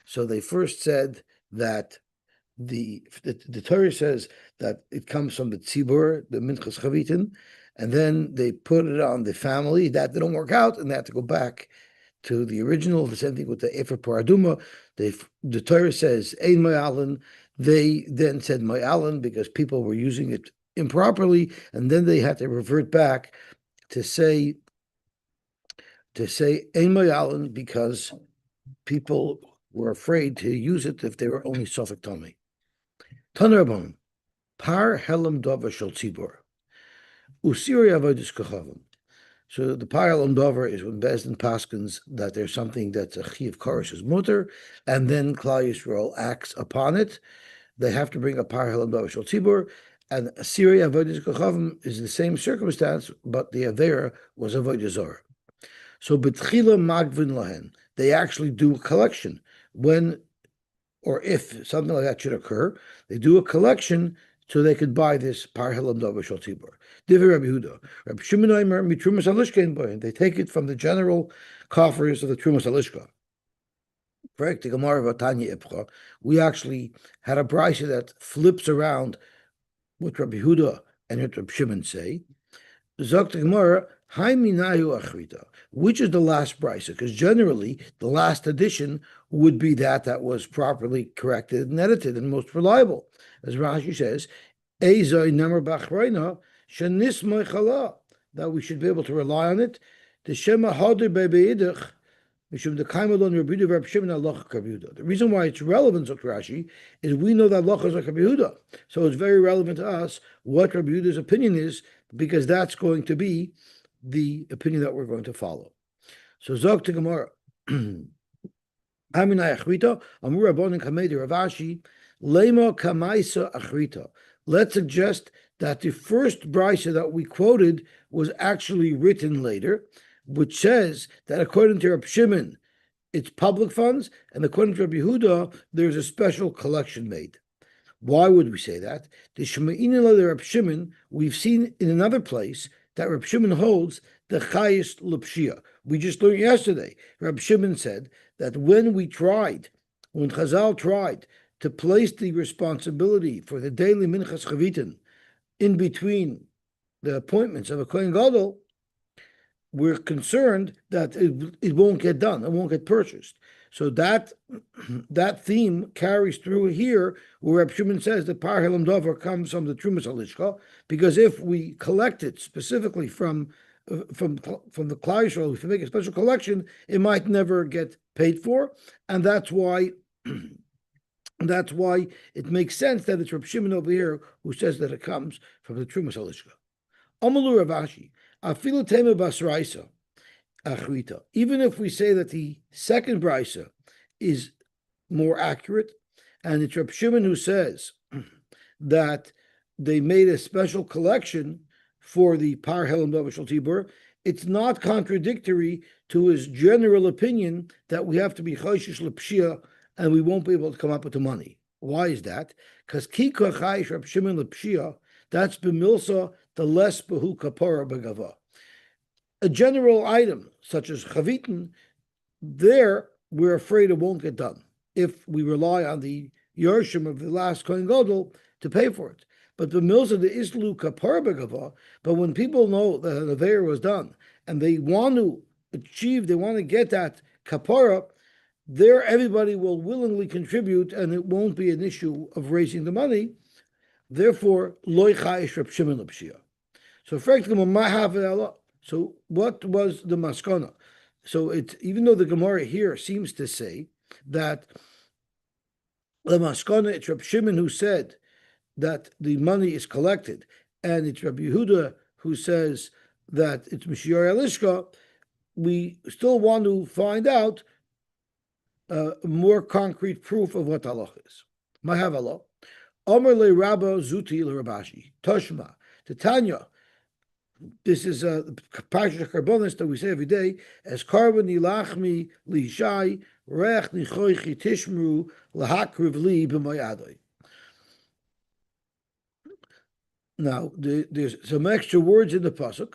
So they first said that the Torah says that it comes from the tzibur, the Menachos chavitin, and then they put it on the family. That didn't work out, and they had to go back to the original. The same thing with the Efer Paraduma. The Torah says Ein Ma'alan. They then said Ma'alan because people were using it improperly, and then they had to revert back to say Ein Ma'alan because people were afraid to use it if they were only Sofek Tomei. Tanarbon, Par Helam Dover Shel Tzibor, Usiri Avodas Kochavim. So the Par Helam Dover is when Bezdin Paskins that there's something that's a Chiv Korish's mutter, and then Klal Yisrael acts upon it. They have to bring a Par Helam Dover Shel Tzibor, and Usiri Avodas Kochavim is the same circumstance, but the Avera was Avodah Zorah. So B'tchila Magvin Lahen, they actually do a collection when or if something like that should occur, they do a collection so they could buy this Par Helam Dover Shel Tzibor. Divrei Rabbi Yehuda, Rabbi Shimon Omer mitrumas halishka in boyin. They take it from the general coffers of the trumas halishka. Correct. The Gemara of Tanya Ipcha. We actually had a brisa that flips around what Rabbi Yehuda and what Rabbi Shimon say. Zok the Gemara, which is the last brisa? Because generally, the last edition would be that was properly corrected and edited and most reliable. As Rashi says, that we should be able to rely on it. The reason why it's relevant, Dr. Rashi, is we know that Allah is like Rabbi Yehuda. So it's very relevant to us what Rabbi Yehuda's opinion is, because that's going to be the opinion that we're going to follow. So Zog to Gemara. Let's suggest that the first brisa that we quoted was actually written later, which says that according to Rabbi Shimon, it's public funds, and according to Rabbi Yehuda, there's a special collection made. Why would we say that? The Shema'in Rabbi Shimon, we've seen in another place that Rabbi Shimon holds the Chayis L'Pshia. We just learned yesterday. Rabbi Shimon said that when Chazal tried to place the responsibility for the daily Minchas Chavitin in between the appointments of a Cohen Gadol, we're concerned that it won't get done, it won't get purchased. So that theme carries through here, where Reb Shimon says that Par Helam Dover comes from the Trumas Halishka, because if we collect it specifically from the Klal Yisrael, if we make a special collection, it might never get paid for, and that's why it makes sense that it's Reb Shimon over here who says that it comes from the Trumas Halishka. Amalu Rav Ashi, Afilu Tema Basraisa. Even if we say that the second brisa is more accurate, and it's Reb Shimon who says that they made a special collection for the Par Helam Dover Shel Tzibor, it's not contradictory to his general opinion that we have to be Choshish L'Pshia and we won't be able to come up with the money. Why is that? Because Kikor Chayish Reb Shimon L'Pshia, that's B'milsa, the less Behu Kapara B'Gava. A general item, such as chavitin, there we're afraid it won't get done if we rely on the Yorshim of the last Kohen Gadol to pay for it. But the mills of the Islu Kapar Begava, but when people know that the Aveir was done and they want to get that Kapara, there everybody will willingly contribute and it won't be an issue of raising the money. Therefore, Loi Chayish Reb Shimon L'Pshia. So, so what was the maskana? So even though the Gemara here seems to say that the maskana, it's Rabbi Shimon who said that the money is collected, and it's Rabbi Yehuda who says that it's Mishiar Elishka, we still want to find out more concrete proof of what halach is. Mahav Allah. Omer le Rabba Zuti le Rabashi. Toshma. Titania. This is a Parsha Karbonis that we say every day, as Karban Nilachmi Lishai, Rech Nichoichi Tishmru, Lahakriv Li B'Mayadoi. Now, there's some extra words in the Pasuk.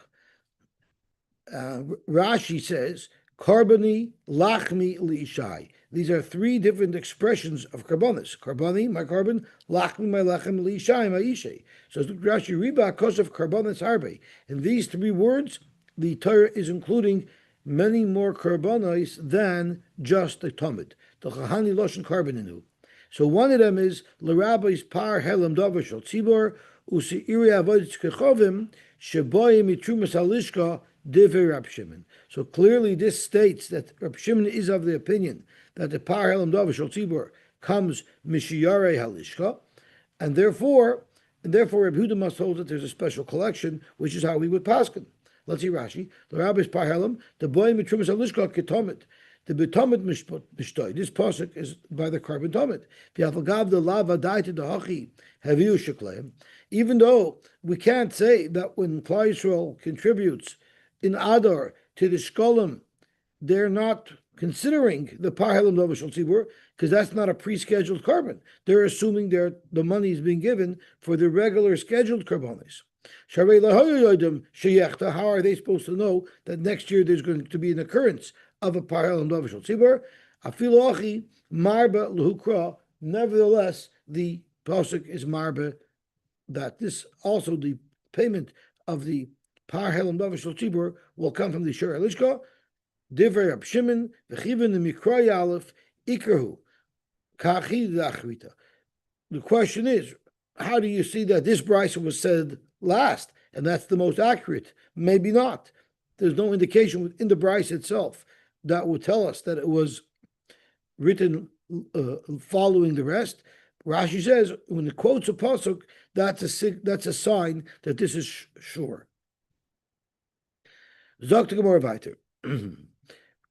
Rashi says, Karbani Lachmi Lishai. These are three different expressions of karbonis. Karboni, my carbon, lachmi, my lechem, li shai, my ishe. So Rashi riba kosov karbonis harbe. In these three words, the Torah is including many more karbonos than just the Talmud. The Chahani Loshen Karboninu. So one of them is L'Rabbi's Par Helam Davar Shel Tzibor U'Se'iri Avodas Kechovim Sheboim Mitrumas Halishka Divrei Rab Shimon. So clearly this states that Rab Shimon is of the opinion that the Par Helam Davar Shel Tzibor comes Mishiyarei Halishka, and therefore Rab Yehuda must hold that there's a special collection, which is how we would paskin. Let's see Rashi. L'Rabbi's Par Helam the boy Mitrumas Halishka Ketomit. The betomit mishtoy. This pasuk is by the carbon tomit. Even though we can't say that when Klal Yisrael contributes in Adar to the Shkolim, they're not considering the Par Helam Davar Shel Tzibur, because that's not a pre-scheduled carbon. They're assuming the money is being given for the regular scheduled carbonis. How are they supposed to know that next year there's going to be an occurrence of a Par Helam Davar Shel Tzibur? Afilu achi marba lehukra. Nevertheless, the pasuk is marba that this also the payment of the Par Helam Davar Shel Tzibur will come from the Shur Elishka. Divrei Rab Shimon v'chiven the Mikra Aleph ikrahu kachi da'achrita. The question is, how do you see that this brisa was said last, and that's the most accurate? Maybe not. There's no indication within the brisa itself that would tell us that it was written following the rest. Rashi says when it quotes a pasuk, that's a sign that this is sure. Zok to Gemara weiter.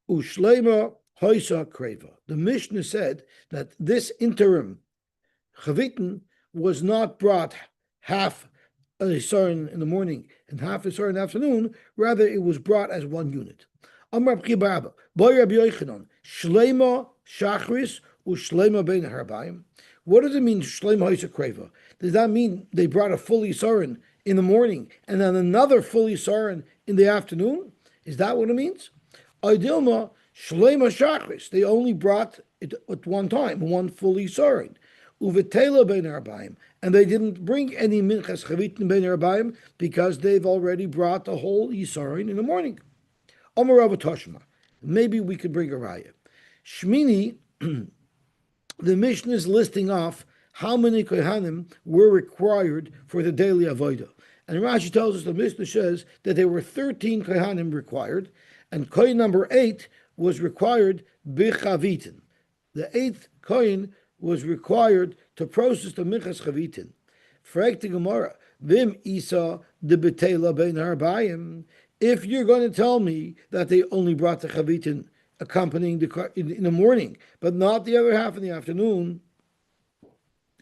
Ushleima hoisa kreva. The Mishnah said that this interim chavitin was not brought half a sarin in the morning and half a sarin in the afternoon. Rather, it was brought as one unit. Amar B'Chibaraba, Boy Rabbi Yochanan, Shleima Shachris u'Shleima Bein Harbayim. What does it mean, Shleima Hoisa Kreva? Does that mean they brought a fully sarin in the morning and then another fully sarin in the afternoon? Is that what it means? Aydilma Shleima Shachris. They only brought it at one time, one fully sarin. Uvetela Bein Harbayim. And they didn't bring any minchas chavitin Bein Harbayim because they've already brought the whole isarin in the morning. Maybe we could bring a raya. Shmini, the Mishnah is listing off how many kohanim were required for the daily avodah. And Rashi tells us, the Mishnah says that there were 13 kohanim required, and kohen number 8 was required bichavitin. The 8th kohen was required to process the minchas chavitin. Frag the Gemara, vim isa de betela bein harbayim. If you're going to tell me that they only brought the chavitin accompanying the in the morning, but not the other half in the afternoon,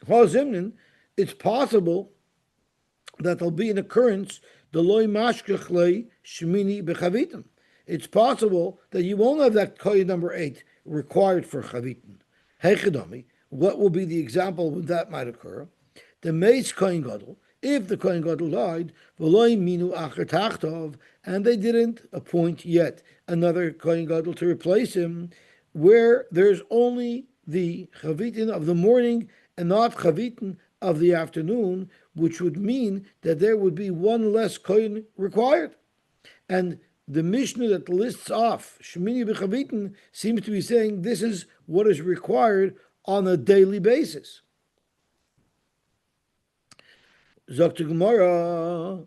it's possible that there'll be an occurrence. It's possible that you won't have that kohen number 8 required for chavitin. Hechadami, what will be the example when that might occur? The meis kohen gadol. If the Kohen Gadol died, and they didn't appoint yet another Kohen Gadol to replace him, where there's only the chavitin of the morning and not chavitin of the afternoon, which would mean that there would be one less Kohen required. And the Mishnah that lists off Shemini b'chavitin seems to be saying this is what is required on a daily basis. Zok to Gemara,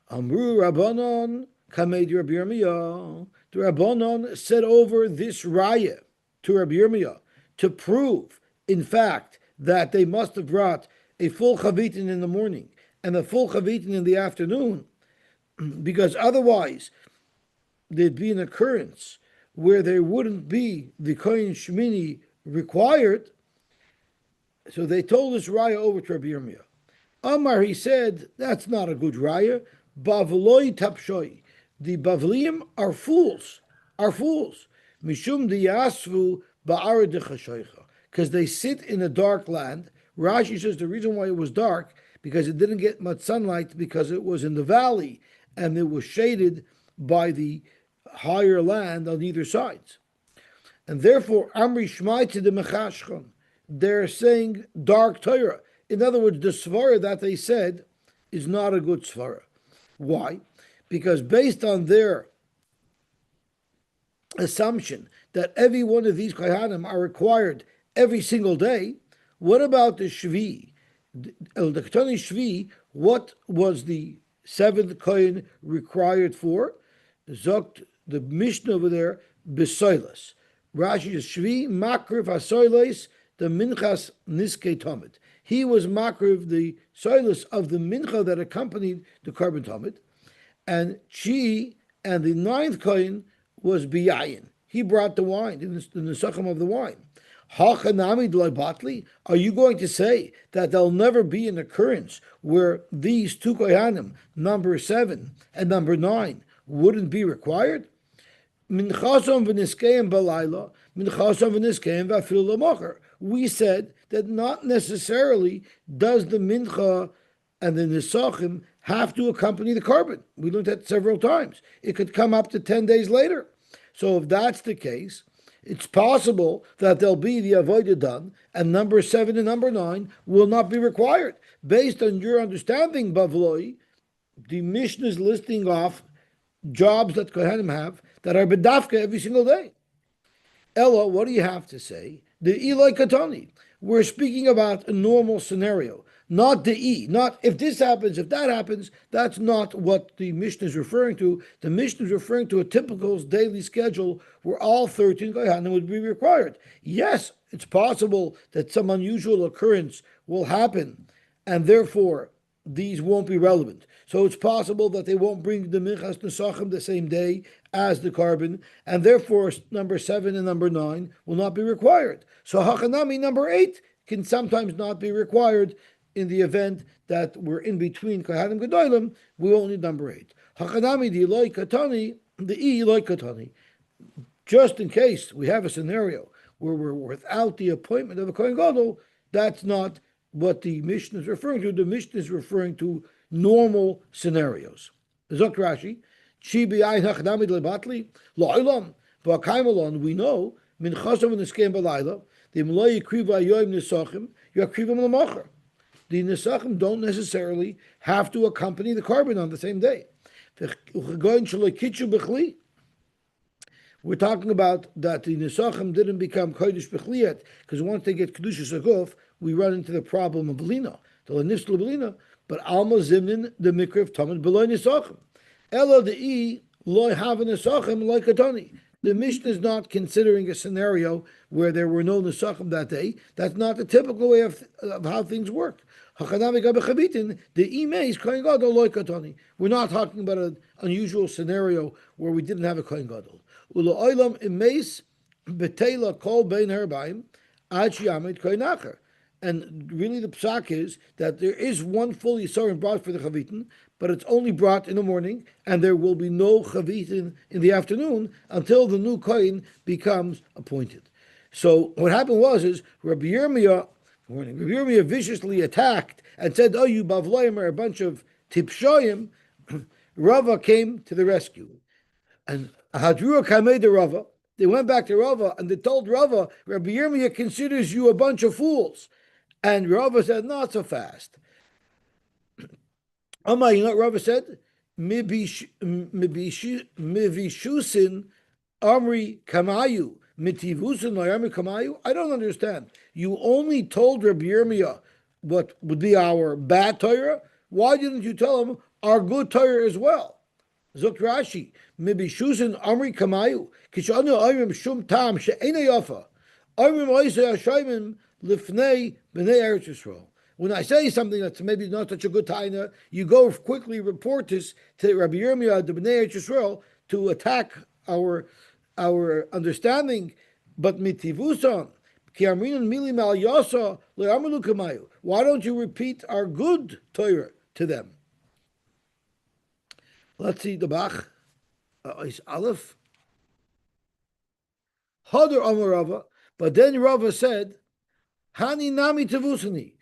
Amru Rabbanon, Kamed Rabbi Yirmiyah. The Rabbanon said over this raya to Rabbi Yirmiyah to prove, in fact, that they must have brought a full chavitin in the morning and a full chavitin in the afternoon, because otherwise there'd be an occurrence where there wouldn't be the Kohen Shemini required. So they told this raya over to Rabbi Yirmiyah. Amar, he said, that's not a good raya. Bavloi tapshoi. The Bavliim are fools. Mishum diyasvu ba'ara dechashoicha. Because they sit in a dark land. Rashi says the reason why it was dark, because it didn't get much sunlight, because it was in the valley, and it was shaded by the higher land on either sides. And therefore, Amri Shmai to the Mechashchon, they're saying dark Torah. In other words, the svara that they said is not a good svara. Why? Because based on their assumption that every one of these kohanim are required every single day, what about the shvi? The Ketani shvi, what was the seventh kohen required for? Zokt the Mishnah over there, besoilas. Rashi is shvi makriv hasoilas the minchas niske tomid. He was makriv the soilas of the mincha that accompanied the carbon tomid, and she and the ninth kohen was biyayin. He brought the wine, in the nesachim of the wine. Hachanami d'laybatli. Are you going to say that there'll never be an occurrence where these two kohanim, number 7 and number 9, wouldn't be required? Minchasam v'niskeim balayla, minchasam v'niskeim v'afil l'mocher. We said that not necessarily does the mincha and the nesachim have to accompany the carbon. We learned that several times. It could come up to 10 days later. So if that's the case, it's possible that there'll be the avodah done, and number 7 and number 9 will not be required. Based on your understanding, Bavloi, the Mishnah is listing off jobs that Kohanim have that are bedafka every single day. Ella, what do you have to say? The Eloi Katani. We're speaking about a normal scenario, not the E. Not if this happens, if that happens. That's not what the Mishnah is referring to. The Mishnah is referring to a typical daily schedule where all 13 Kohanim would be required. Yes, it's possible that some unusual occurrence will happen, and therefore these won't be relevant. So it's possible that they won't bring the Minchas Nesachim the same day as the carbon, and therefore number 7 and number 9 will not be required. So Hachanami number 8 can sometimes not be required in the event that we're in between Kohanim Gedolim. We won't need number 8. Hachanami the Eloi Katani, the E Eloi Katani. Just in case we have a scenario where we're without the appointment of a Kohen Gadol, that's not what the Mishnah is referring to. The Mishnah is referring to normal scenarios. Zok Rashi, Chi b'ayin hachdamid lebatli la'olam v'akaimalon. We know min chasav v'niskeim b'layla the imlo yikriva yoyim nisachim yakrivam l'macher. The nisachim don't necessarily have to accompany the carbon on the same day. We're talking about that the nisachim didn't become kodesh b'chli yet, because once they get kedushas aguf, we run into the problem of belina, the lenifsel belina. But alma zimnin the mikriv tamid beloy nisachim. Elo the e loy haven nisachim loy katani. The Mishnah is not considering a scenario where there were no nisachim that day. That's not the typical way of how things work. Hachanami gabechabitin the e meis kohen gadol loy katani. We're not talking about an unusual scenario where we didn't have a kohen gadol. Ulo oilam imeis betela kol bein herbaim ad shiyamid kohen acher. And really the psak is that there is one full Yisarim brought for the Chavitin, but it's only brought in the morning, and there will be no Chavitin in the afternoon until the new Kohen becomes appointed. So what happened is Rabbi Yirmiyah viciously attacked and said, oh, you Bavloim are a bunch of Tipshoyim. Rava came to the rescue. And Hadrua Kamei de Rava, they went back to Rava and they told Rava, Rabbi Yirmiyah considers you a bunch of fools. And Rava said, not so fast. Amma, you know what Rava said? Mivishusin Amri Kamayu. Mitivusin Amri Kamayu. I don't understand. You only told Rabbi Yirmiyah what would be our bad Torah. Why didn't you tell him our good Torah as well? Zok Rashi. Mivishusin Amri Kamayu. Kishanu Ayrim Shum Tam She'ena Yafa. Ayrim Oisei Hashayim Lifnei B'nei Eretz Yisrael. When I say something that's maybe not such a good taina, you go quickly report this to Rabbi Yirmiyah, the B'nei Eretz Yisrael, to attack our understanding. But mitivusan ki amrinan milim al yasa le'amru kamayu. Why don't you repeat our good Torah to them? Let's see the Bach. Is Aleph. Hadar Amar Rava. But then Rava said, Hani nami tevusani.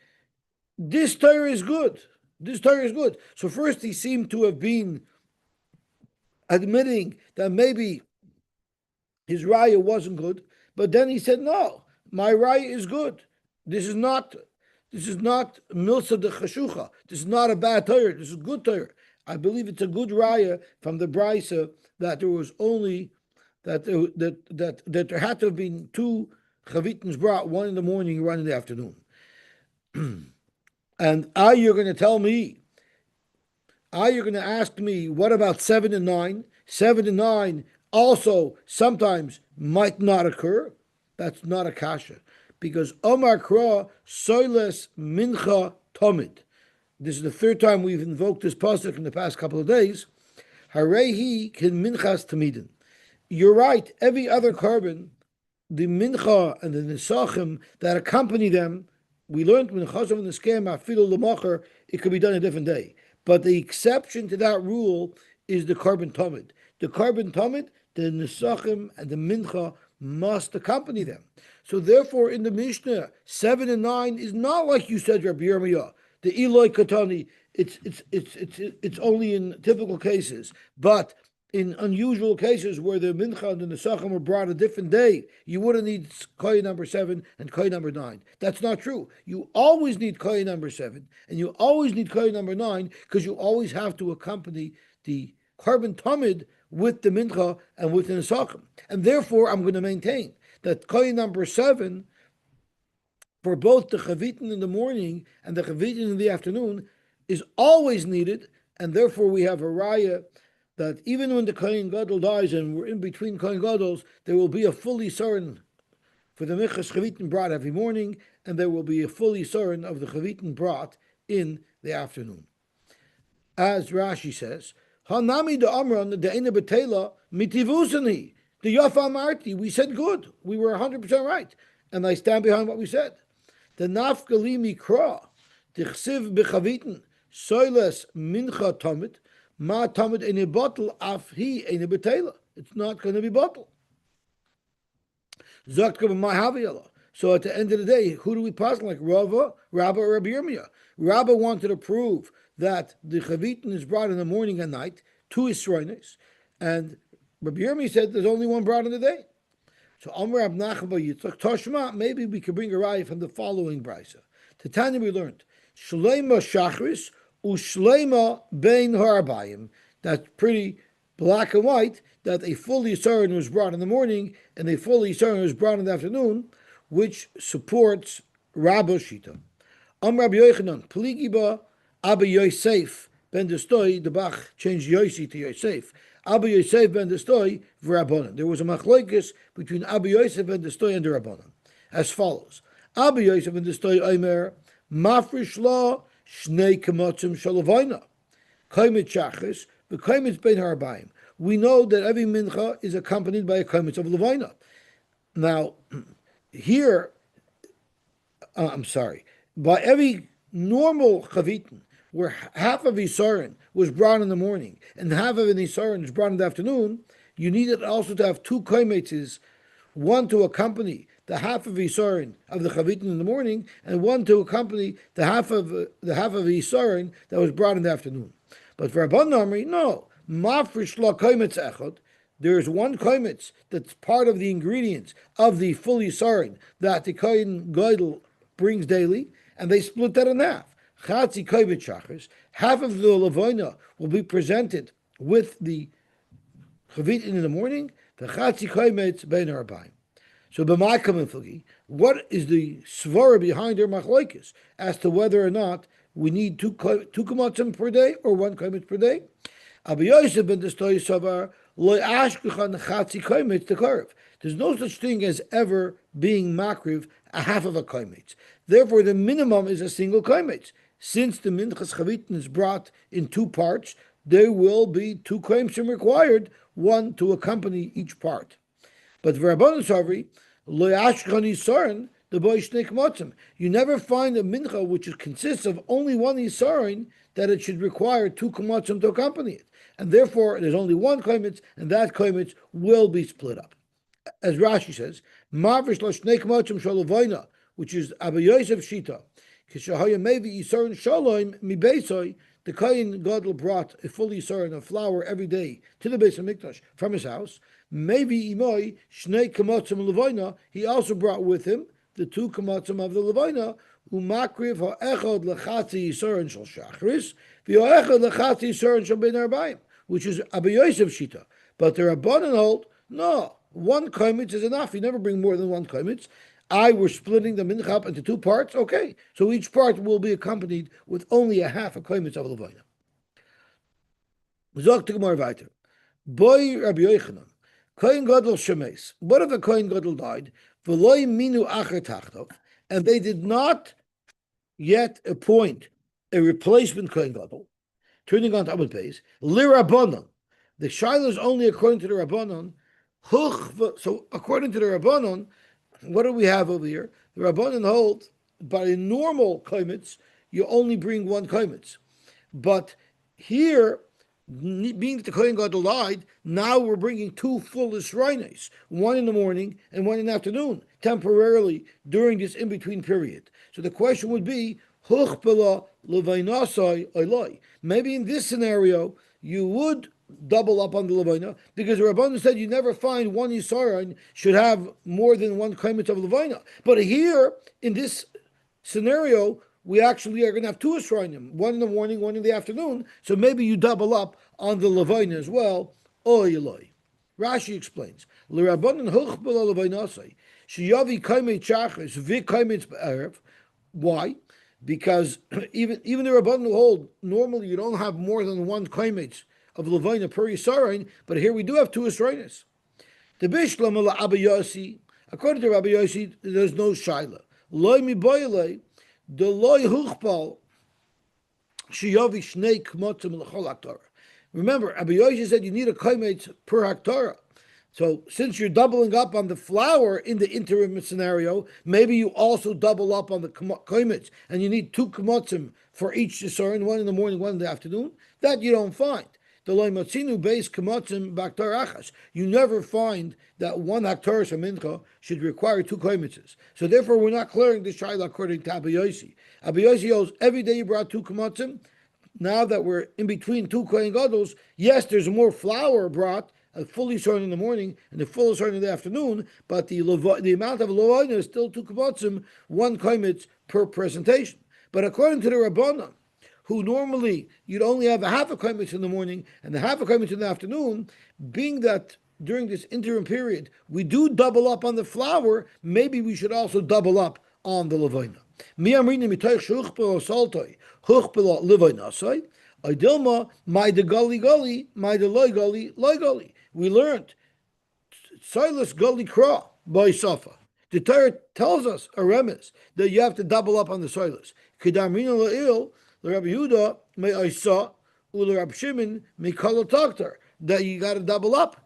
This Torah is good. This Torah is good. So first he seemed to have been admitting that maybe his raya wasn't good, But then he said, no, my raya is good. This is not milsa de chashucha. This is not a bad Torah. This is good Torah. I believe it's a good raya from the brisa that there was only that there had to have been two chavitins brought, one in the morning, one in the afternoon. And you're going to tell me, you're going to ask me, what about 7 and 9? 7 and 9 also sometimes might not occur. That's not a kasha. Because Omar Kra Soiles Mincha Tomid. This is the third time we've invoked this pasuk in the past couple of days. Harehi kin minchas tamidin. You're right. Every other carbon, the mincha and the nisachim that accompany them, we learned minchas and the scam afilu lemacher. It could be done a different day. But the exception to that rule is the carbon tamid. The carbon tamid, the nisachim and the mincha must accompany them. So therefore, in the Mishnah, 7 and 9 is not like you said, Rabbi Yirmiyah. The Eloi Katani, it's only in typical cases, but in unusual cases where the mincha and the nesachim were brought a different day, you wouldn't need kohen number 7 and kohen number 9. That's not true. You always need kohen number 7 and you always need kohen number 9 because you always have to accompany the carbon tamid with the mincha and with the nesachim. And therefore, I'm going to maintain that kohen number 7 for both the chavitin in the morning and the chavitin in the afternoon is always needed, and therefore we have a raya that even when the Kohen Gadol dies and we're in between Kohen Gadols, there will be a full Yisarn for the Michas chavitin brought every morning, and there will be a full Yisarn of the chavitin brought in the afternoon. As Rashi says, Hanami de Amran de Eina Betela mitivusani. The Yafa Marti, we said good. We were 100% right. And I stand behind what we said. The Nafgali Mikra, the Chsiv Bechavitin, Soiles Mincha Tomit, Ma Tomit in a bottle, Afhi in a Betela. It's not going to be bottle. Zakta my Haviyala. So at the end of the day, who do we pass like Rabba or Rabbi Yirmiyah? Rabba wanted to prove that the Chavitin is brought in the morning and night, 2 Yisroines, and Rabbi Yirmiyah said there's only one brought in the day. So Amr Abnachah Yitzchak Toshma, maybe we could bring a raya from the following brisa. Tanya we learned Shleima Shachris Ushleima Bein Harbayim. That's pretty black and white. That a full Yisarn was brought in the morning and a full Yisarn was brought in the afternoon, which supports Rabba Shita. Amr Rabbi Yochanan Pligiba Abba Yosef Ben Destoy. The Bach changed Yosy to Yosef. Abba Yosef ben Destoy v'Rabbanan. There was a machlokes between Abba Yosef ben Destoy and the Rabbanan, as follows: Abba Yosef ben Destoy Omer mafrish la shnei kemotzim shalavayna kaimet shachris v'kaimet bein harbayim. We know that every mincha is accompanied by a kaimet of levayna. Now, here, by every normal chavitin, where half of Yisarn was brought in the morning and half of an Yisarn is brought in the afternoon, you needed also to have 2 kaimetzes, one to accompany the half of Yisarn of the chavitin in the morning, and one to accompany the half of Yisarn that was brought in the afternoon. But for Rabban Amri, no. Mafrish la kaimetz echad. There is one kaimetz that's part of the ingredients of the full Yisarn that the Kohen Gadol brings daily, and they split that in half. Chatzi kaimet shachris, half of the Levonah will be presented with the chavitin in the morning, the chatzi kaimet bein harbayim. So b'may kamen what is the svara behind their machlokes as to whether or not we need 2 kamatzim per day or 1 kaimet per day? Abba Yosef ben Destoy savar lo ashkechan chatzi kaimet to carve. There's no such thing as ever being makriv a half of a kaimet. Therefore, the minimum is a single kaimet. Since the minchas chavitin is brought in 2 parts, there will be 2 kaimetzim required, one to accompany each part. But v'Rabbanan Savri lo yashkan Yisarn the boy shnei kamatzim. You never find a mincha which consists of only 1 Yisarn that it should require 2 kamatzim to accompany it, and therefore there's only 1 kaimetz, and that kaimetz will be split up. As Rashi says, Mavrish lo shnei kamatzim shalavayna, which is Abba Yosef Shita. The Kohen Gadol brought a full Yisarn of flour every day to the Beis Hamikdash from his house. maybe imoy shnei kamotzim levona. He also brought with him the two kamotzim of the levona. Umakriv ha'echad lechatzi yisorin shel shachris, v'ha'echad lechatzi yisorin shel ben arbaim, which is Abba Yosef's shita. But the Rabbanan hold, no, one komitz is enough. You never bring more than one komitz. We're splitting the mincha up into two parts. Okay, so each part will be accompanied with only a half a komitz of levona. Zok to Gemara weiter. Boy Rabbi Yochanan, Cohen Gadol shemes. What if the Cohen Gadol died? V'loy minu acher tachtov, and they did not yet appoint a replacement Cohen Gadol. Turning on to Amud Beis, Lirabanan. The Shiloh is only according to the Rabbanon. So according to the Rabbanon, what do we have over here? The Rabbanon hold by a normal komitz, you only bring one komitz. But here, being that the Kohen Gadol died, now we're bringing two full Yisraelis, one in the morning and one in the afternoon, temporarily during this in-between period. So the question would be, maybe in this scenario, you would double up on the Levonah, because the Rabbanan said you never find one Yisrael should have more than one komitz of Levonah. But here, in this scenario, we actually are going to have two Yisraelim, one in the morning, one in the afternoon, so maybe you double up on the Levonah as well. Oy Eloi. Rashi explains, L'Rabbanan huchbel Levonasai, sheyavi komitz chachris v'komitz b'erev. Why? Because even the Rabbanan hold, normally you don't have more than one komitz of Levonah per Yisrael, but here we do have two Yisraelis. The Bishlam ala Abba Yosy, according to Rabbi Yosy, there's no shaila. Loy mi boyle, the loy huchbal, shiyavi shnei kmotzim l'chol haktorah. Remember, Abba Yosy said you need a komitz per haktorah. So since you're doubling up on the flour in the interim scenario, maybe you also double up on the komitz, and you need two kmotzim for each Yisrael, one in the morning, one in the afternoon. That you don't find. The loy matzinu beis kmotzim b'haktorah achas. You never find that one haktorah mincha should require two komitzes. So therefore, we're not clearing this shaila according to Abba Yosy. Abba Yosy holds every day you brought two kmotzim. Now that we're in between two Kohen Gadols, yes, there's more flour brought, a full Yisrael in the morning and a full Yisrael in the afternoon, but the amount of Levonah is still two kmotzim, one komitz per presentation. But according to the Rabbanan, who normally you'd only have a half a komitz in the morning and a half a komitz in the afternoon, being that during this interim period we do double up on the flour, maybe we should also double up on the Levonah. We learned Silas Gully Kra by Safa. The Torah tells us a remez that you have to double up on the Silas. Kedamrina la'il l'Rabbi Yehuda me'aisa u'l'Rabbi Shimon me'kol taktar, that you got to double up.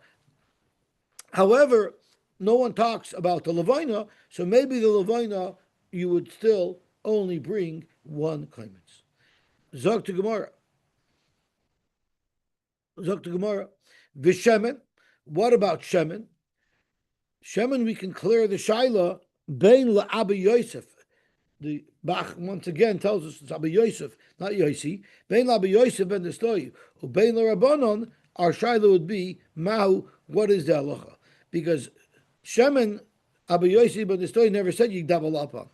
However, no one talks about the Levonah, so maybe the Levonah you would still only bring one komitz. Zok to Gemara. V'shemen. What about shemen? Shemen, we can clear the shaila bein la'Abba Yosef. The Bach once again tells us it's Abba Yosef, not Yosy. Bein la'Abba Yosef ben Destoy, or bein la'Rabbanon. Our shaila would be mahu. What is the halacha? Because shemen, Abba Yosef ben Destoy never said you double up on.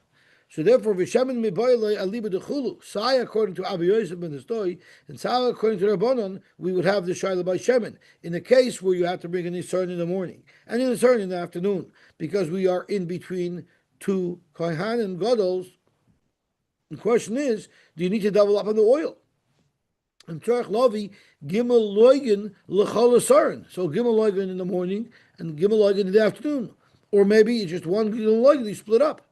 So therefore, v'shemen miboyle aliba dechulu. Sai according to Abba Yosef ben Destoy, and Sai according to Rabbanon, we would have the shaila by shemen in a case where you have to bring an Yisrael in the morning and an Yisrael in the afternoon, because we are in between two Kohen and Gadols. The question is, do you need to double up on the oil? And Tzarech Lavi Gimel Loigen L'chol Asarin. So Gimel Loigen in the morning and Gimel Loigen in the afternoon, or maybe it's just one Gimel Loigen you split up.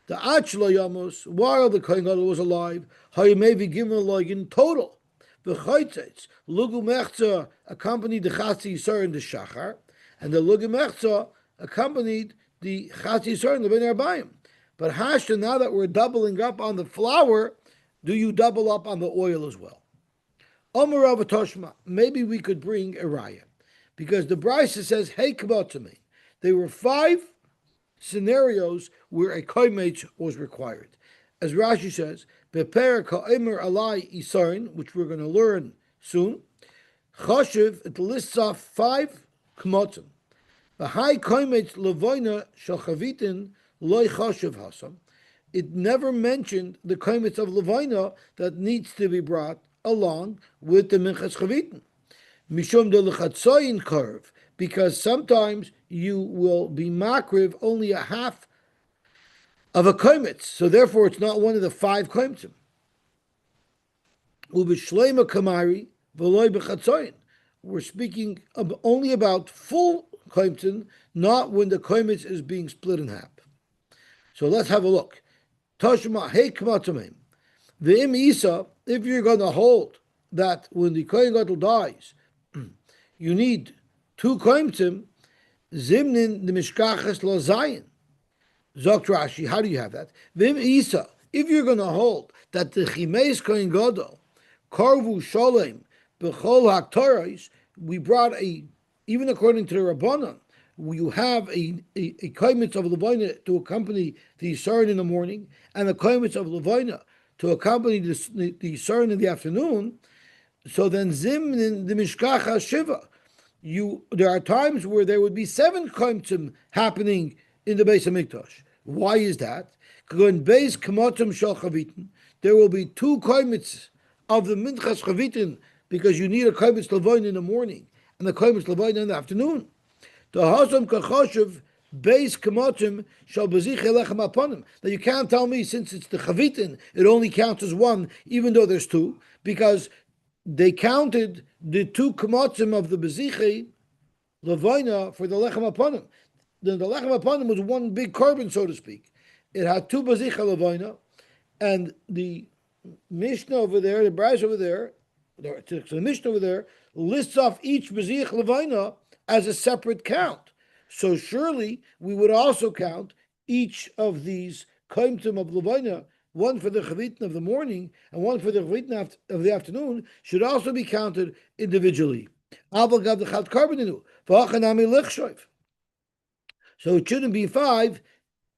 The Achla Yamos, while the Kohen Gadol was alive, Hayimevi Gimel Loigen total. The Chaytzetz Lugu Mechza accompanied the Chatzi Yisar in the Shachar, and the Lugu Mechza accompanied the Chatzi Yisar in the Ben Arbayim. But Hashta, now that we're doubling up on the flour, do you double up on the oil as well? Omer Rav Toshma, maybe we could bring a raya, because the Brisa says, "Hey, come to me." There were 5 scenarios where a komitz was required, as Rashi says, "Beper ka'emer alai isarin," which we're going to learn soon. Chashiv, it lists off 5 kmotzim. The high koimetz Levonah shachavitin loy chashuv hasam. It never mentioned the koimetz of Levonah that needs to be brought along with the minchas chavitin. Mishum de lechatzoyin curve, because sometimes you will be makriv only a half of a koimetz, so therefore it's not one of the 5 koimetzim. Ubishleima kamari v'loy b'chatzoyin. We're speaking only about full koimetzin, not when the koimetz is being split in half. So let's have a look. Toshma hey kmatamim. The im isa, if you're going to hold that when the Kohen Gadol dies, you need 2 koimetzim, zimnin the mishkachas lo zayin. Zokt Rashi, how do you have that? Vim isa, if you're going to hold that the chimeis Kohen Gadol karvu sholem b'chol haktoros, we brought even according to the Rabbanan, you have a koimetz of Levonah to accompany the Yisrael in the morning, and a koimetz of Levonah to accompany the Yisrael in the afternoon. So then zimnin the mishkacha shiva. There are times where there would be 7 koimetzim happening in the Beis Hamikdash. Why is that? When Beis Kmotzim Shel Chavitin, there will be 2 koimetz of the Minchas Chavitin, because you need a koimetz Levonah in the morning and a koimetz Levonah in the afternoon. The Hasam Kachoshev Beis Kmotzim Shel Bezich Elechem Aponim. Now you can't tell me, since it's the Chavitin, it only counts as 1, even though there's 2, because they counted the 2 Kmotzim of the Beziche Levonah for the Lechem Aponim. The Lechem Aponim was one big carbon, so to speak. It had 2 Beziche Levonah, and the Mishnah over there, the Brash over there, the Mishnah over there lists off each Bezich Levonah as a separate count. So surely we would also count each of these koimtim of Levonah, one for the chavitin of the morning and one for the chavitin of the afternoon, should also be counted individually. So it shouldn't be 5.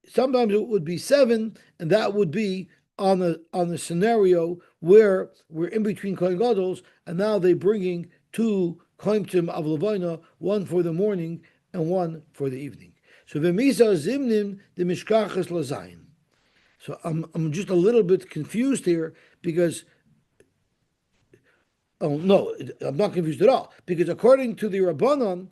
Sometimes it would be 7, and that would be on a scenario where we're in between Kohen Gadols, and now they're bringing 2 koimtim of Levonah, one for the morning and one for the evening. So v'misa zimnim the mishkachas lazayin. So I'm just a little bit confused here, because I'm not confused at all, because according to the Rabbanon,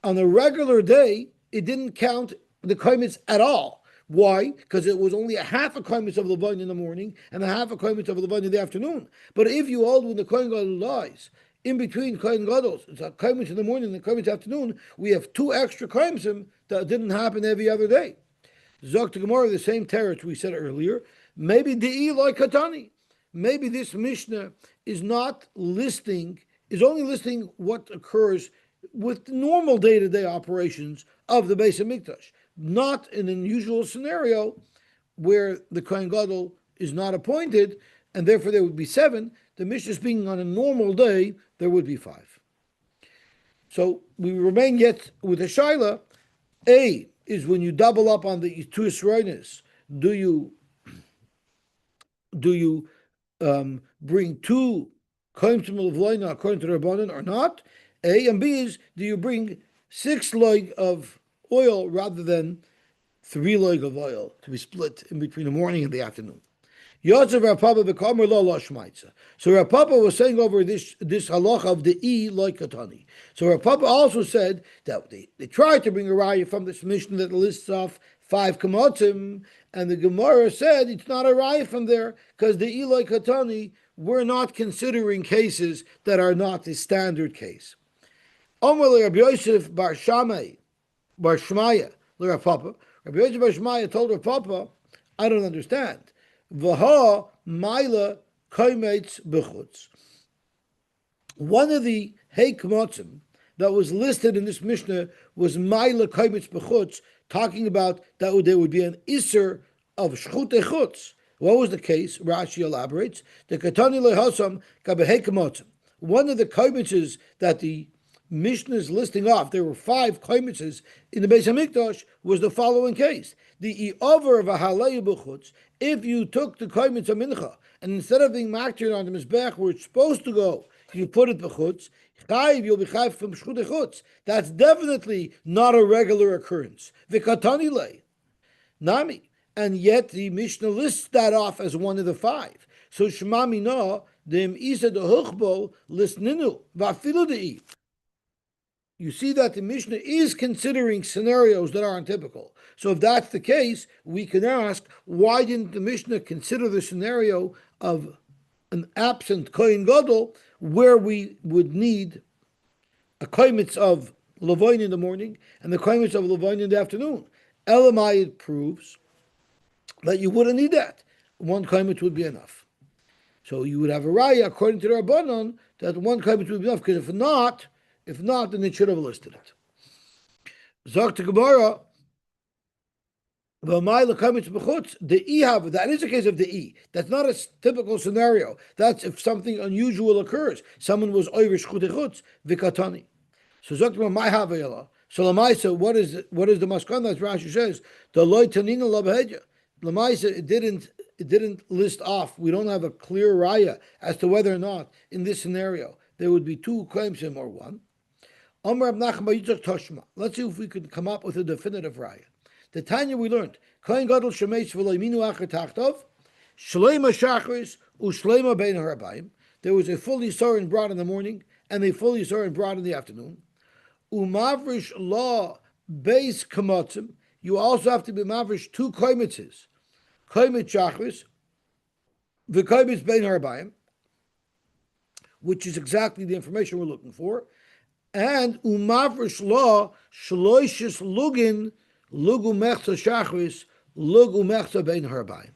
on a regular day it didn't count the koimetz at all. Why? Because it was only a half a koimetz of Levonah in the morning and a half a koimetz of Levonah in the afternoon. But if you hold when the Kohen Gadol dies, in between Kohen Gadols, it's a koimetz in the morning and a koimetz in the afternoon, we have 2 extra koimetzim that didn't happen every other day. Zok to Gemara, the same territory we said earlier. Maybe De'i like Katani. Maybe this Mishnah is only listing what occurs with normal day-to-day operations of the Beis Hamikdash, not an unusual scenario where the Kohen Gadol is not appointed, and therefore there would be 7. The Mishnah speaking on a normal day, there would be 5. So we remain yet with a shaila. A is when you double up on the 2 Yisroinis, do you bring 2 koimtim of Levonah according to the Rabbanan or not? A, and B is, do you bring 6 loig of oil rather than 3 loig of oil to be split in between the morning and the afternoon? Yosy Rav Papa b'kamer lo shmaitza. So Rav Papa was saying over this halacha of the E like katani. So Rav Papa also said that they tried to bring a raya from this Mishnah that lists off 5 kamotzim, and the Gemara said it's not a raya from there because the E like katani, we're not considering cases that are not the standard case. Omer Rabbi Yosef bar Shmaya, Rav Papa. Rabbi Yosef bar Shmaya told Rav Papa, I don't understand. V'ha maila koimetz b'chutz. One of the heikmotzim that was listed in this Mishnah was maila koimetz b'chutz, talking about that there would be an iser of shchutei chutz. What was the case? Rashi elaborates. The katani lehasam kabeheikmotzim. One of the koimetzes that the Mishnah is listing off, there were 5 koimetzes in the Beis Hamikdash, was the following case. The i'over of a halei b'chutz, if you took the koimetz of mincha, and instead of being maktir on the mizbech where it's supposed to go, you put it b'chutz, Chayiv, you'll be chayiv from shchut echutz. That's definitely not a regular occurrence. V'katani lei, nami. And yet the Mishnah lists that off as one of the five. So Shema Mina, dem isa de huchbo, listninu, vafilu de'i. You see that the Mishnah is considering scenarios that are untypical. So if that's the case, we can ask, why didn't the Mishnah consider the scenario of an absent Cohen Gadol where we would need a koimitz of Levonah in the morning and the koimitz of Levonah in the afternoon? Elamai, it proves that you wouldn't need that. One koimitz would be enough. So you would have a raya according to the Rabbanon that one koimitz would be enough, because if not, then it should have listed it. Zok to Gemara, the E have that is a case of the E. That's not a typical scenario. That's if something unusual occurs. Someone was over shchut echutz vikatani. So Zok to Gemara, my havayala. So Lamaisa, what is the maskan that Rashi says? The loy tanina labhedya. Lamaisa, it didn't list off. We don't have a clear raya as to whether or not in this scenario there would be two koimsim or one. Let's see if we could come up with a definitive raya. The Tanya we learned, Kohen Gadol shemesh v'lo yiminu acher tachtov, shleima shachris u'shleima bein harabayim. There was a full yisor brought in the morning and a full yisor brought in the afternoon. Umavrish law beis kamotzim. You also have to be mavrish two koimitzes, koimitz shachris, v'koimitz bein harabayim, which is exactly the information we're looking for. And umavrish law shloishis lugin lugu mechza shachris lugu mechza bein harbayim.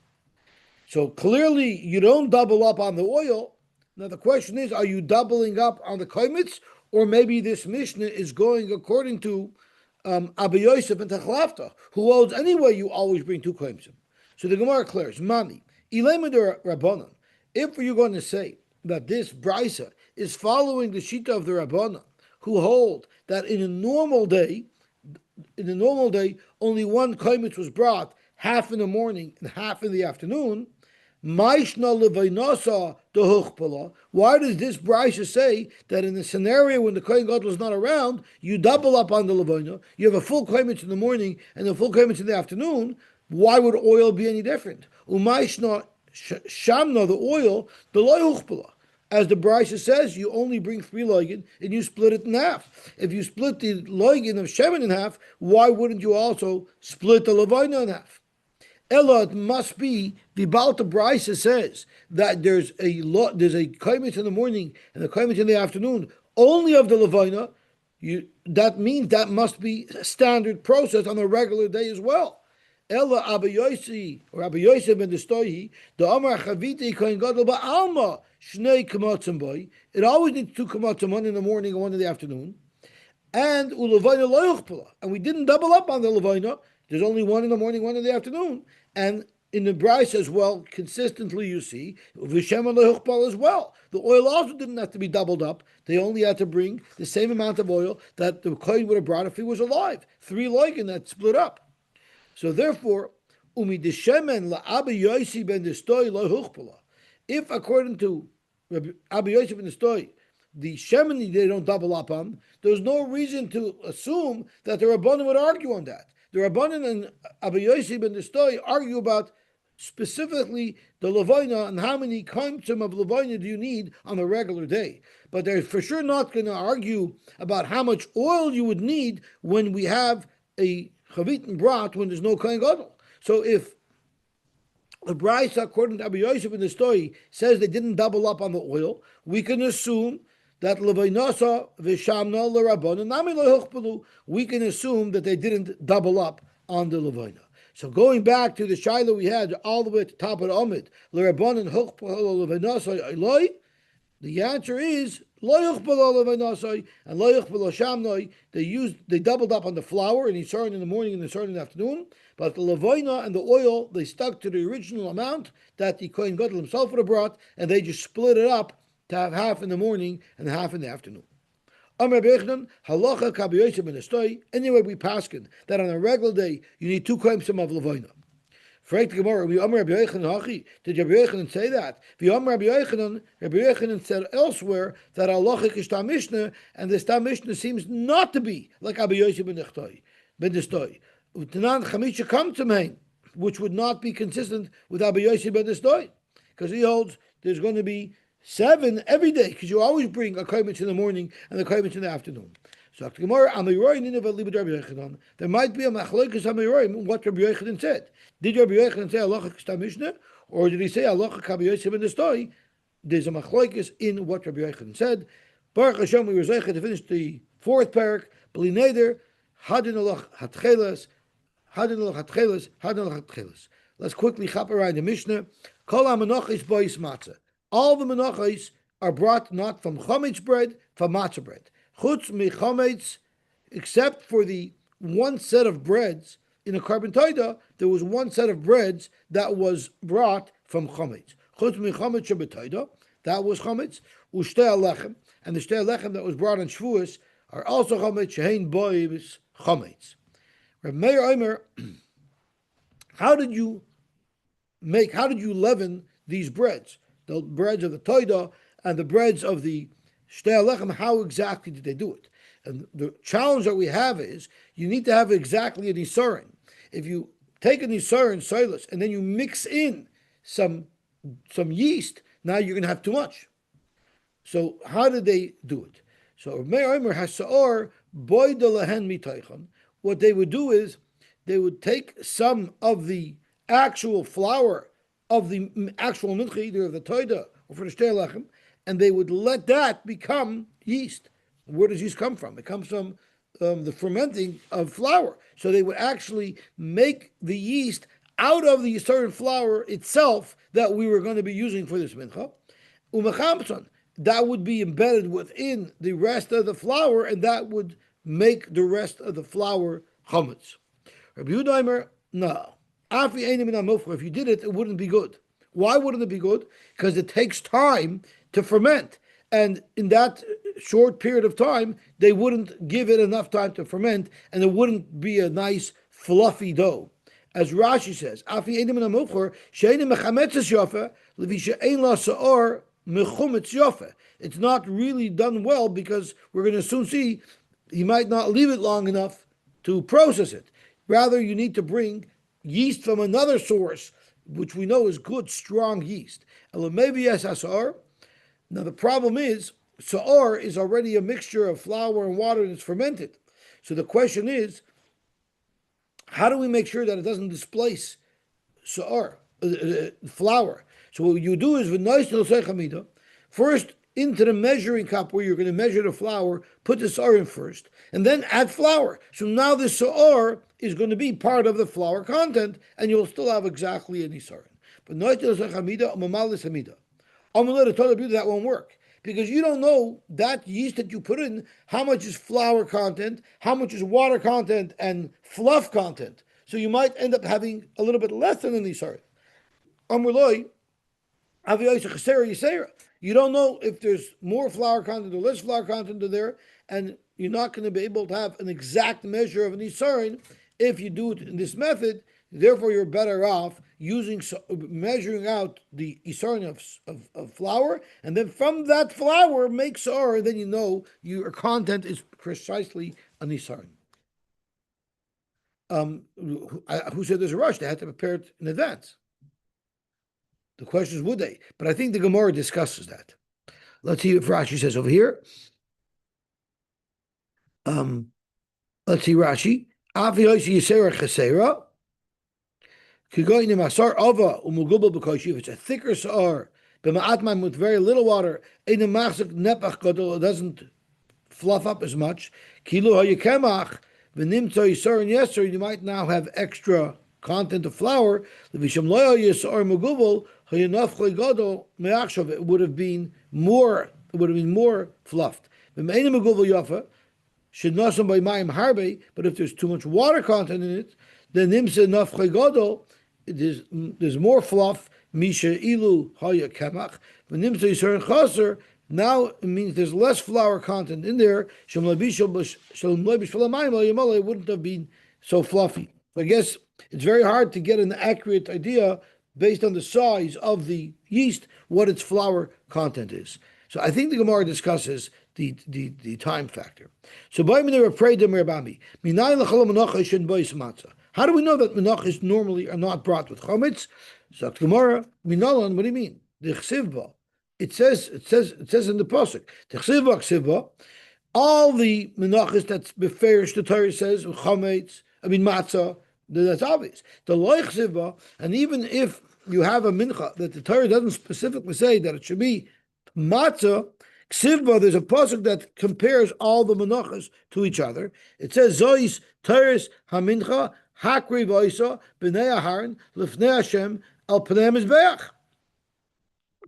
So clearly you don't double up on the oil. Now the question is, are you doubling up on the koimitz, or maybe this Mishnah is going according to Abba Yosef and Techlafta, who holds anyway you always bring two koimitzim. So the Gemara clears, Mani, Ilemadur Rabbanan, if you're going to say that this brisa is following the shita of the Rabbanan, who hold that in a normal day, only one koimitz was brought, half in the morning and half in the afternoon. Why does this brisa say that in the scenario when the Kohen Gadol is not around, you double up on the Levonah, you have a full koimitz in the morning and a full koimitz in the afternoon? Why would oil be any different? Shamna, the oil, the loy. As the brisa says, you only bring 3 loigin and you split it in half. If you split the loigin of shemen in half, why wouldn't you also split the levonah in half? Ella, it must be the Balta brisa says that there's a koimitz in the morning and a koimitz in the afternoon only of the levonah. That means that must be a standard process on a regular day as well. Ella Abba Yosy or Abba Yosef ben Destoyi, the Amar Chaviti Kohen Gadol ba'alma shnei kamatzim boy. It always needs 2 kamatzim, one in the morning and one in the afternoon. And u'levayna lo yuchpala, and we didn't double up on the levayna. There's only one in the morning, one in the afternoon. And in the brisa as well, consistently you see v'shem lo yuchpala as well. The oil also didn't have to be doubled up. They only had to bring the same amount of oil that the kohen would have brought if he was alive. 3 loigin that split up. So therefore, umi deshemen la Abba Yosy ben Destoy lo huchpala. If according to Abba Yosy ben Destoy, the shemen they don't double up on, there's no reason to assume that the Rabbanan would argue on that. The Rabbanan and Abba Yosy ben Destoy argue about specifically the Levonah and how many koimtzim of Levonah do you need on a regular day. But they're for sure not going to argue about how much oil you would need when we have a chavit and brat when there's no Kohen Gadol. So if the brisa, according to Abba Yosef in the story, says they didn't double up on the oil, we can assume that levaynasa v'shamna l'rabbanan nami lo huchpalu. We can assume that they didn't double up on the levayna. So going back to the shaila we had all the way at the top of the Amid, l'rabbanan huchpalu levaynasa eloi. The answer is lo yuchpalu levaynasa and lo yuchpalu shamnoi. They doubled up on the flour and he started in the morning and they started in the afternoon. But the levayna and the oil, they stuck to the original amount that the Kohen Gadol himself would have brought, and they just split it up to have half in the morning and half in the afternoon. Anyway, we paskin that on a regular day you need 2 koimsim of levayna. Fragt the Gemara, Rabbi Yochanan Hachi, did Rabbi Yochanan say that? Rabbi Yochanan said elsewhere that halachic is Tam Mishnah, and this Tam Mishnah seems not to be like Abba Yosy ben Destoi. Utanan Chamisha come to me, which would not be consistent with Abba Yosy ben Destoi, because he holds there's going to be 7 every day, because you always bring a komitz in the morning and a komitz in the afternoon. So there might be a machlokes amiroim what Rabbi Yochanan said. Did Rabbi Yochanan say halacha k'stam mishnah, or did he say halacha k'Abba Yosy ben Destoi? There's a machlokes in what Rabbi Yochanan said. Baruch Hashem, we were zeicha to finish the 4th parak. B'li neder hadin alach hatchelas. Let's quickly chop around the Mishnah. Kol ha-menachos bois matzah. All the menachos are brought not from chametz bread, from matzah bread. Chutz mi-chametz, except for the one set of breads in a carbon toida, there was one set of breads that was brought from chametz. Chutz mi-chametz shebetoida, that was chametz. Ushtei alechem, and the shtei alechem that was brought on Shavuos are also chametz. Shehein bois chametz. Rav Meir Omer, how did you leaven these breads? The breads of the Toida and the breads of the Shtei Alechem, how exactly did they do it? And the challenge that we have is, you need to have exactly a Nisarin. If you take a Nisarin, Silas, and then you mix in some yeast, now you're going to have too much. So how did they do it? So Meir Omer has Sa'or, Boida Lehen Mitaychan. What they would do is, they would take some of the actual flour of the actual mincha, either of the toida or for the shtei lechem, and they would let that become yeast. Where does yeast come from? It comes from the fermenting of flour. So they would actually make the yeast out of the certain flour itself that we were going to be using for this mincha. Umachamson, that would be embedded within the rest of the flour, and that would make the rest of the flour chametz. Rabbi Yehuda, no. If you did it, it wouldn't be good. Why wouldn't it be good? Because it takes time to ferment. And in that short period of time, they wouldn't give it enough time to ferment, and it wouldn't be a nice, fluffy dough. As Rashi says, it's not really done well, because we're going to soon see you might not leave it long enough to process it. Rather, you need to bring yeast from another source, which we know is good, strong yeast. Now, the problem is, sa'or is already a mixture of flour and water, and it's fermented. So the question is, how do we make sure that it doesn't displace sa'or, flour? So what you do is, first, into the measuring cup where you're going to measure the flour, put the sa'or in first, and then add flour. So now the sa'or is going to be part of the flour content, and you'll still have exactly any sa'or. But that won't work, because you don't know that yeast that you put in, how much is flour content, how much is water content, and fluff content. So you might end up having a little bit less than any sa'or. You don't know if there's more flour content or less flour content in there, and you're not going to be able to have an exact measure of an isarin if you do it in this method. Therefore, you're better off measuring out the isarin of flour, and then from that flour make sa'or, and then you know your content is precisely an isarin. Who said there's a rush? They had to prepare it in advance. The question is, would they? But I think the Gemara discusses that. Let's see if Rashi says over here. Let's see Rashi. If it's a thicker sa'ar, with very little water, it doesn't fluff up as much. You might now have extra content of flour. It would have been more fluffed. But if there's too much water content in it, then there's more fluff. Now it means there's less flour content in there. It wouldn't have been so fluffy. I guess It's very hard to get an accurate idea based on the size of the yeast what its flour content is. So I think the Gemara discusses the time factor. So how do we know that menachos normally are not brought with chometz? So the Gemara, minalan, what do you mean? The chsivba. It says in the pasuk, the chsivba, all the menachos that's beferish, the Torah says chometz. I mean matzah. That's obvious. The loich chsivba, and even if you have a mincha that the Torah doesn't specifically say that it should be matzah, ksivba, there's a pasuk that compares all the menachos to each other. It says zois Torahs hamincha hakri v'oisa b'nei aharon lifnei Hashem al pnei mizbeach.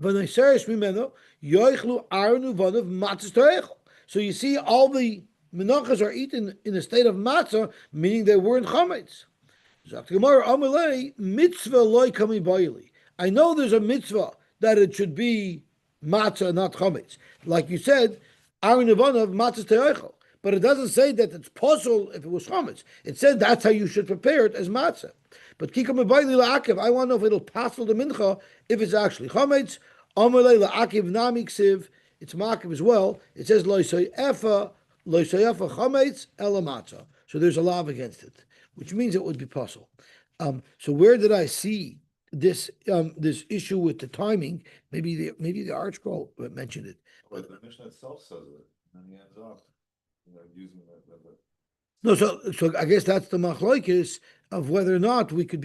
V'neiseres mimeno yoichlu aronu v'anav matzah toechel. So you see, all the menachos are eaten in a state of matzah, meaning they weren't chametz. I know there's a mitzvah that it should be matzah, not chametz. Like you said, Aaron Levonah matzah te'ochel. But it doesn't say that it's possible if it was chametz. It said that's how you should prepare it as matzah. But kikam abayli la'akev, I want to know if it'll passel the mincha if it's actually chametz. Amalei la'akev nami ksiv, it's makev as well. It says lo soyefa chametz ela matzah. So there's a law against it, which means it would be possible. So where did I see this this issue with the timing? Maybe the Art Scroll mentioned it. Well, the Mishnah itself says it, and he ends off, using that. No, so I guess that's the machlokes of whether or not we could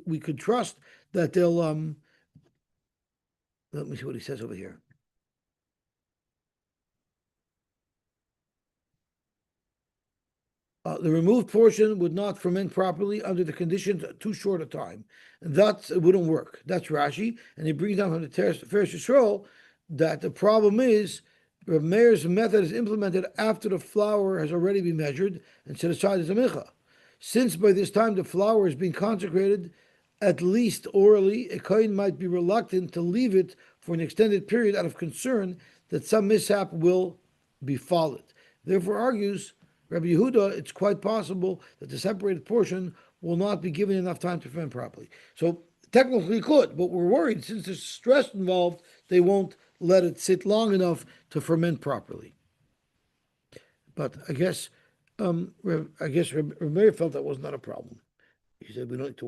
we could trust that they'll. Let me see what he says over here. The removed portion would not ferment properly under the conditions too short a time. And that wouldn't work. That's Rashi. And he brings down from the Feresh Yisrael that the problem is Rav Meir's method is implemented after the flour has already been measured and set aside as a mincha. Since by this time the flour is being consecrated, at least orally, a Cohen might be reluctant to leave it for an extended period out of concern that some mishap will befall it. Therefore argues Rabbi Yehuda, it's quite possible that the separated portion will not be given enough time to ferment properly. So technically could, but we're worried since there's stress involved, they won't let it sit long enough to ferment properly. But I guess Rabbi Meir felt that was not a problem. He said we don't need to